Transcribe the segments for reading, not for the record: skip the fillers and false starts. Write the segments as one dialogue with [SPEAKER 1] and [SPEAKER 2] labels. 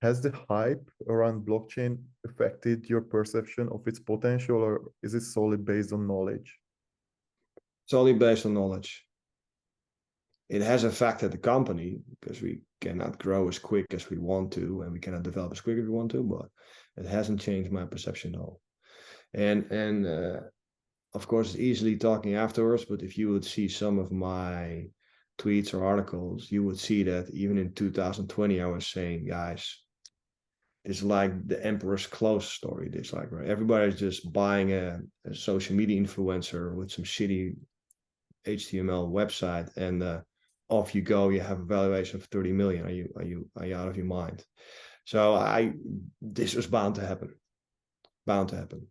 [SPEAKER 1] has the hype around blockchain affected your perception of its potential, or is it solely based on knowledge?
[SPEAKER 2] Solely based on knowledge. It has affected the company because we cannot grow as quick as we want to, and we cannot develop as quick as we want to, but it hasn't changed my perception at all. And of course, it's easily talking afterwards, but if you would see some of my tweets or articles, you would see that even in 2020, I was saying, guys, it's like the Emperor's Clothes story. It's like, right, everybody's just buying a social media influencer with some shitty HTML website, and off you go. You have a valuation of 30 million. Are you out of your mind? So this was bound to happen. Bound to happen.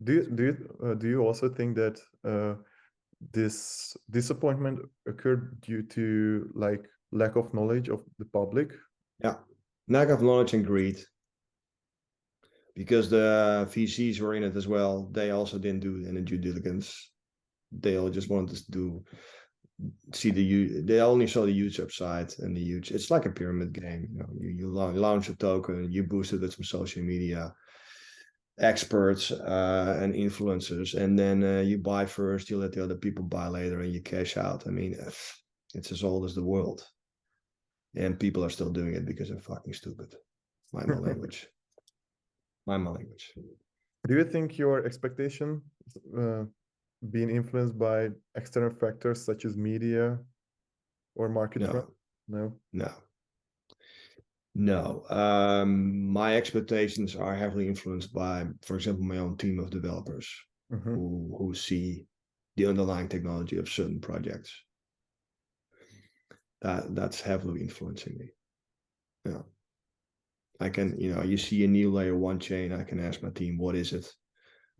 [SPEAKER 1] Do you also think that this disappointment occurred due to like lack of knowledge of the public?
[SPEAKER 2] Yeah, lack of knowledge and greed. Because the VCs were in it as well. They also didn't do any due diligence. They all just wanted to they only saw the huge upside and the huge. It's like a pyramid game. You launch a token, you boost it with some social media experts and influencers, and then you buy first, you let the other people buy later, and you cash out. I mean, it's as old as the world, and people are still doing it because they're fucking stupid. Mind my language. Mind my language.
[SPEAKER 1] Do you think your expectation being influenced by external factors such as media or market trend?
[SPEAKER 2] No. My expectations are heavily influenced by, for example, my own team of developers who see the underlying technology of certain projects. That's heavily influencing me. Yeah. I can, you see a new layer one chain, I can ask my team, what is it?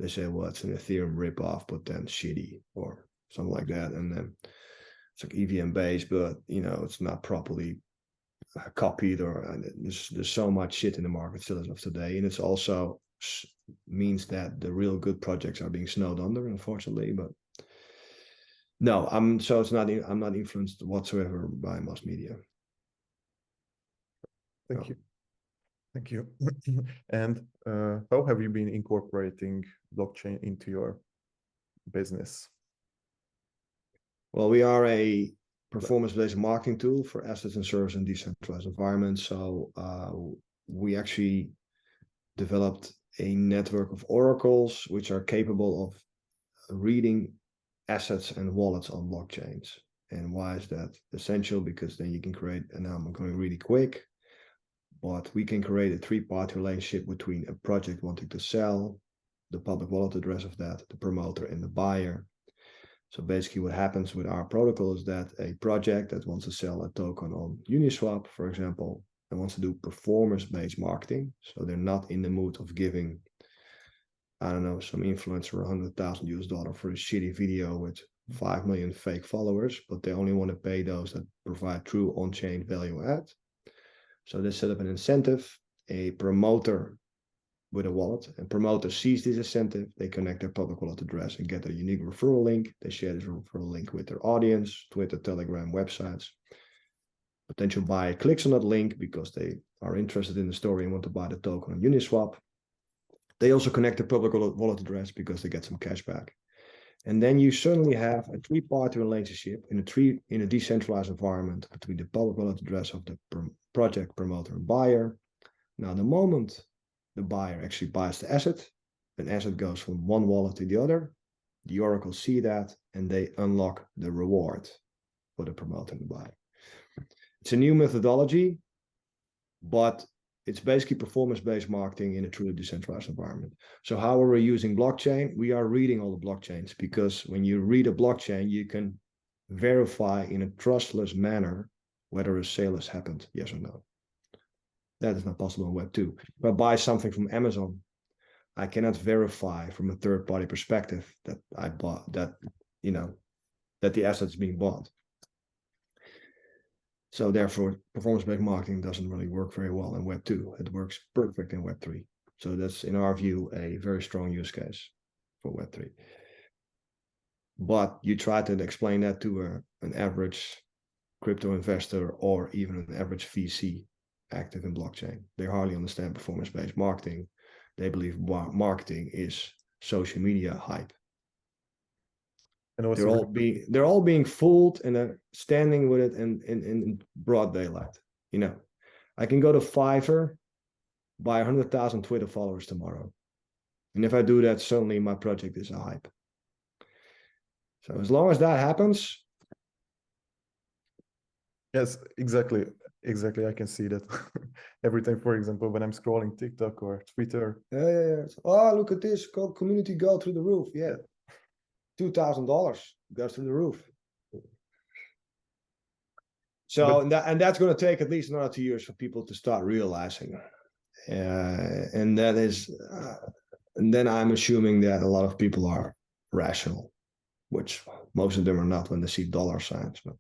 [SPEAKER 2] They say, well, it's an Ethereum ripoff, but then shitty or something like that. And then it's like EVM based, but it's not properly copied, or there's so much shit in the market still as of today. And it's also means that the real good projects are being snowed under, unfortunately. But no, I'm not influenced whatsoever by mass media.
[SPEAKER 1] Thank you. Thank you. And how have you been incorporating blockchain into your business?
[SPEAKER 2] Well, we are a performance-based marketing tool for assets and service in decentralized environments. So we actually developed a network of oracles which are capable of reading assets and wallets on blockchains. And why is that essential? Because then you can create, and now I'm going really quick, but we can create a three-party relationship between a project wanting to sell, the public wallet address of that, the promoter, and the buyer. So basically what happens with our protocol is that a project that wants to sell a token on Uniswap, for example, and wants to do performance-based marketing. So they're not in the mood of giving, I don't know, some influencer $100,000 for a shitty video with 5 million fake followers, but they only want to pay those that provide true on-chain value add. So they set up an incentive, a promoter with a wallet, and promoter sees this incentive, they connect their public wallet address and get a unique referral link. They share this referral link with their audience, Twitter, Telegram, websites. Potential buyer clicks on that link because they are interested in the story and want to buy the token on Uniswap. They also connect their public wallet address because they get some cash back. And then you suddenly have a three-party relationship in a decentralized environment between the public wallet address of the project, promoter, and buyer. Now, the moment the buyer actually buys the asset, an asset goes from one wallet to the other, the oracles see that, and they unlock the reward for the promoter and the buyer. It's a new methodology, but it's basically performance-based marketing in a truly decentralized environment. So how are we using blockchain? We are reading all the blockchains, because when you read a blockchain, you can verify in a trustless manner whether a sale has happened, yes or no. That is not possible in Web 2. If I buy something from Amazon, I cannot verify from a third-party perspective that I bought that the asset is being bought. So therefore, performance-based marketing doesn't really work very well in Web 2. It works perfect in Web 3. So that's, in our view, a very strong use case for Web 3. But you try to explain that to an average crypto investor or even an average VC active in blockchain. They hardly understand performance-based marketing. They believe marketing is social media hype.
[SPEAKER 1] And also,
[SPEAKER 2] They're all being fooled, and they're standing with it in broad daylight. You know, I can go to Fiverr, buy 100,000 Twitter followers tomorrow, and if I do that, suddenly my project is a hype. So as long as that happens,
[SPEAKER 1] yes, exactly. Exactly, I can see that. Every time, for example, when I'm scrolling TikTok or Twitter.
[SPEAKER 2] yeah. Oh, look at this community go through the roof. Yeah, $2,000 goes through the roof. So and that's going to take at least another 2 years for people to start realizing, and that is, and then I'm assuming that a lot of people are rational, which most of them are not when they see dollar signs. But.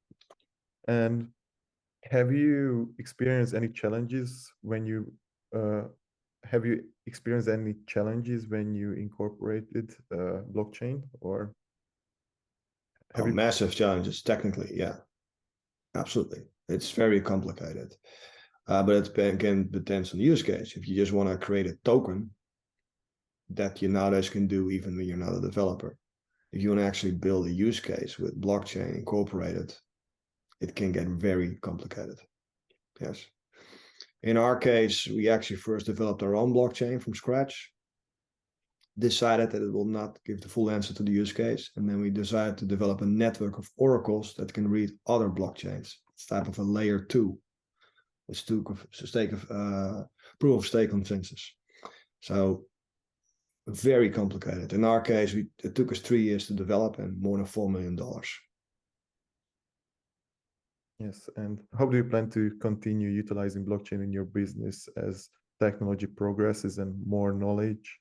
[SPEAKER 1] And have you experienced any challenges when you incorporated blockchain, or have you?
[SPEAKER 2] Massive challenges technically, yeah, absolutely. It's very complicated, but it again depends on the use case. If you just want to create a token, that you nowadays can do even when you're not a developer. If you want to actually build a use case with blockchain incorporated, it can get very complicated. Yes. In our case, we actually first developed our own blockchain from scratch, decided that it will not give the full answer to the use case, and then we decided to develop a network of oracles that can read other blockchains. It's type of a layer 2, which took a proof of stake consensus. So very complicated. In our case, it took us 3 years to develop and more than $4 million.
[SPEAKER 1] Yes, and how do you plan to continue utilizing blockchain in your business as technology progresses and more knowledge?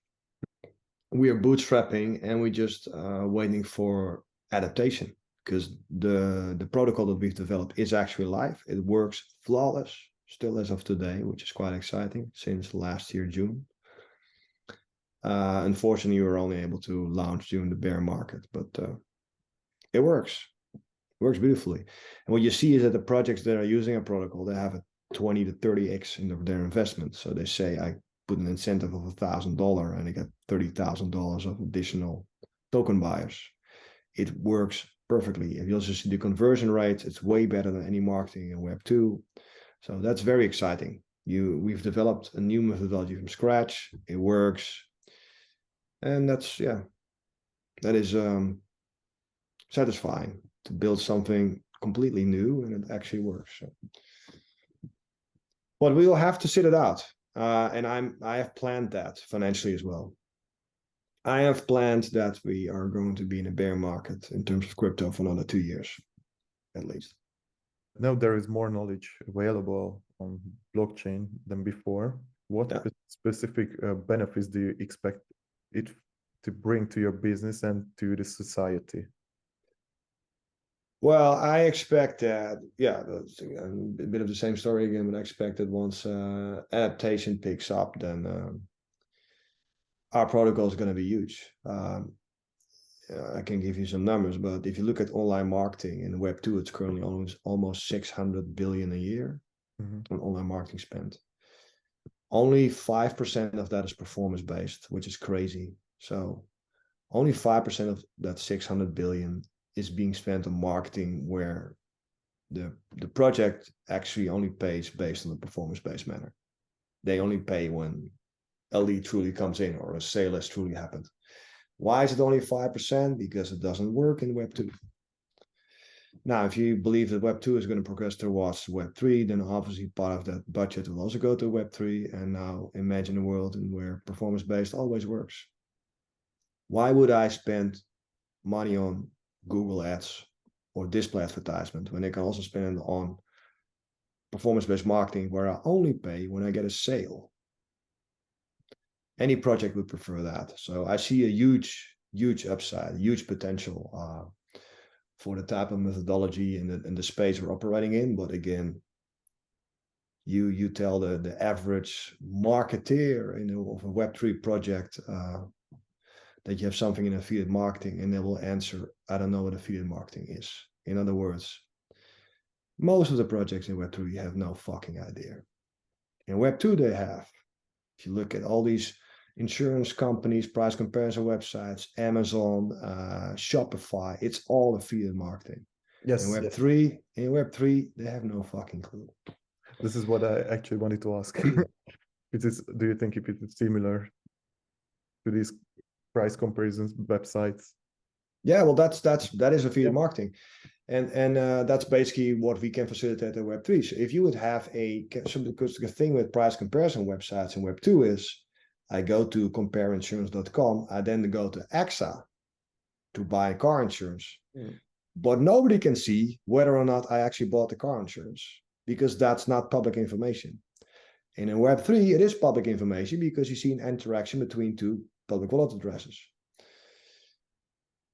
[SPEAKER 2] We are bootstrapping, and we're just waiting for adaptation, because the protocol that we've developed is actually live. It works flawless still as of today, which is quite exciting, since last year, June. Unfortunately, we were only able to launch during the bear market, but it works. It works beautifully. And what you see is that the projects that are using a protocol, they have a 20 to 30x in their investment. So they say, I put an incentive of $1,000 and I get $30,000 of additional token buyers. It works perfectly. If you also see the conversion rates, it's way better than any marketing in Web 2. So that's very exciting. We've developed a new methodology from scratch. It works. And that is satisfying to build something completely new, and it actually works. So. But we will have to sit it out. And I have planned that financially as well. I have planned that we are going to be in a bear market in terms of crypto for another 2 years, at least.
[SPEAKER 1] Now there is more knowledge available on blockchain than before. What specific benefits do you expect it to bring to your business and to the society?
[SPEAKER 2] Well, I expect that, that's a bit of the same story again, but I expect that once adaptation picks up, then our protocol is going to be huge. I can give you some numbers, but if you look at online marketing in Web 2, it's currently almost 600 billion a year on online marketing spend. Only 5% of that is performance-based, which is crazy. So only 5% of that 600 billion is being spent on marketing, where the project actually only pays based on the performance-based manner. They only pay when a lead truly comes in or a sale has truly happened. Why is it only 5%? Because it doesn't work in Web 2. Now, if you believe that Web 2 is going to progress towards Web 3, then obviously part of that budget will also go to Web 3. And now imagine a world in where performance-based always works. Why would I spend money on Google ads or display advertisement when I can also spend it on performance-based marketing, where I only pay when I get a sale? Any project would prefer that. So I see a huge upside, huge potential for the type of methodology and the space we're operating in. But again, you tell the average marketeer of a Web3 project that you have something in affiliate marketing, and they will answer, I don't know what affiliate marketing is. In other words, most of the projects in Web3 have no fucking idea. In Web 2, they have. If you look at all these insurance companies, price comparison websites, Amazon, Shopify, it's all affiliate marketing.
[SPEAKER 1] Yes.
[SPEAKER 2] In Web3, they have no fucking clue.
[SPEAKER 1] This is what I actually wanted to ask. Do you think if it is similar to these price comparisons websites?
[SPEAKER 2] Yeah, well, that is affiliate marketing, and that's basically what we can facilitate in Web3. So if you would have because the thing with price comparison websites in Web2 is, I go to compareinsurance.com, I then go to AXA to buy car insurance, but nobody can see whether or not I actually bought the car insurance because that's not public information. And in Web3, it is public information because you see an interaction between two public wallet addresses.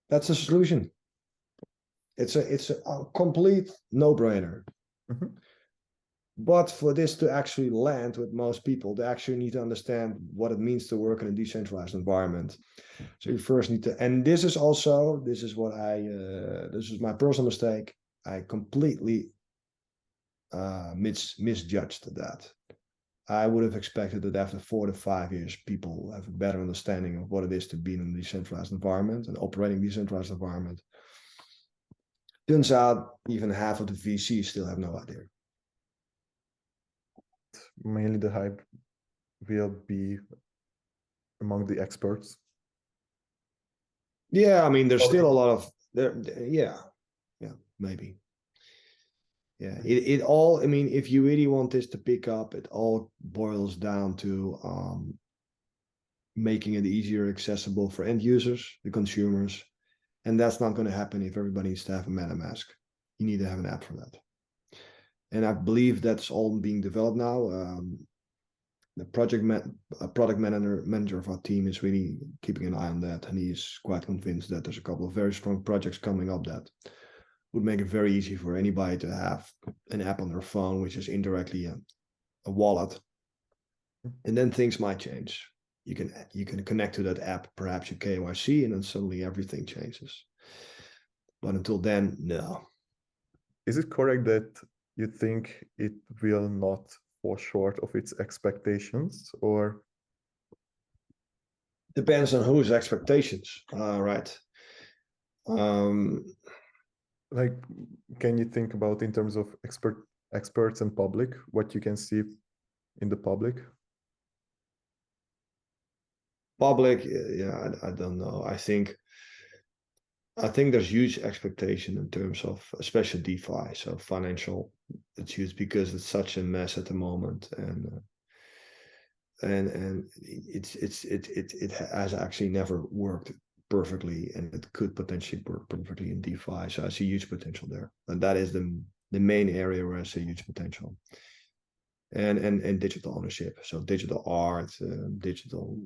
[SPEAKER 2] That's the solution. It's a complete no-brainer.
[SPEAKER 1] Mm-hmm.
[SPEAKER 2] But for this to actually land with most people, they actually need to understand what it means to work in a decentralized environment. So you first need to, and this is my personal mistake. I completely misjudged that. I would have expected that after 4 to 5 years, people have a better understanding of what it is to be in a decentralized environment and operating decentralized environment. Turns out even half of the VCs still have no idea.
[SPEAKER 1] Mainly the hype will be among the experts.
[SPEAKER 2] Yeah, I mean, there's still a lot of yeah, maybe. Yeah, it all, I mean, if you really want this to pick up, it all boils down to making it easier accessible for end users, the consumers. And that's not going to happen if everybody needs to have a MetaMask. You need to have an app for that. And I believe that's all being developed now. The product manager of our team is really keeping an eye on that. And he's quite convinced that there's a couple of very strong projects coming up that would make it very easy for anybody to have an app on their phone, which is indirectly a wallet. And then things might change. You can connect to that app, perhaps your KYC, and then suddenly everything changes. But until then, no.
[SPEAKER 1] Is it correct that you think it will not fall short of its expectations, or?
[SPEAKER 2] Depends on whose expectations, right?
[SPEAKER 1] Like, can you think about in terms of experts and public, what you can see in the public?
[SPEAKER 2] Public, yeah, I don't know. I think there's huge expectation in terms of especially DeFi, so financial. It's huge because it's such a mess at the moment, and it has actually never worked perfectly, and it could potentially work perfectly in DeFi. So I see huge potential there, and that is the main area where I see huge potential. And digital ownership, so digital art, digital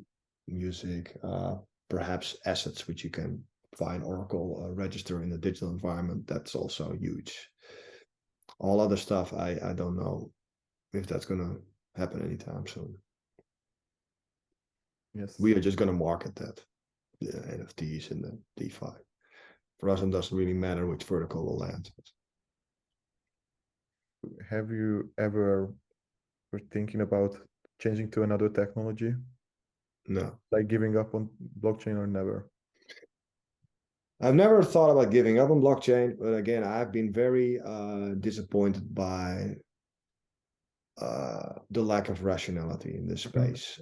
[SPEAKER 2] music, perhaps assets which you can find Oracle register in the digital environment. That's also huge. All other stuff, I don't know if that's gonna happen anytime soon.
[SPEAKER 1] Yes,
[SPEAKER 2] we are just gonna market that, the NFTs and the DeFi. For us, it doesn't really matter which vertical will land.
[SPEAKER 1] Have you ever were thinking about changing to another technology?
[SPEAKER 2] No.
[SPEAKER 1] Like giving up on blockchain, or never?
[SPEAKER 2] I've never thought about giving up on blockchain, but again, I've been very disappointed by the lack of rationality in this space.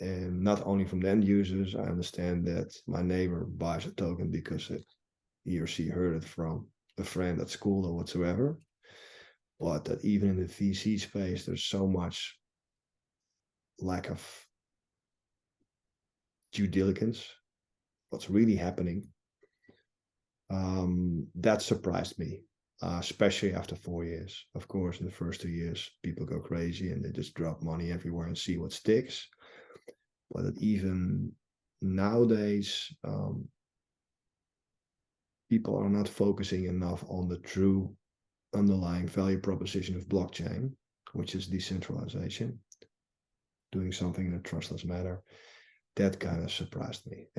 [SPEAKER 2] And not only from the end users. I understand that my neighbor buys a token because he or she heard it from a friend at school or whatsoever. But that even in the VC space, there's so much lack of due diligence. What's really happening? That surprised me, especially after 4 years. Of course, in the first 2 years, people go crazy and they just drop money everywhere and see what sticks. But that even nowadays, people are not focusing enough on the true underlying value proposition of blockchain, which is decentralization, doing something in a trustless manner. That kind of surprised me.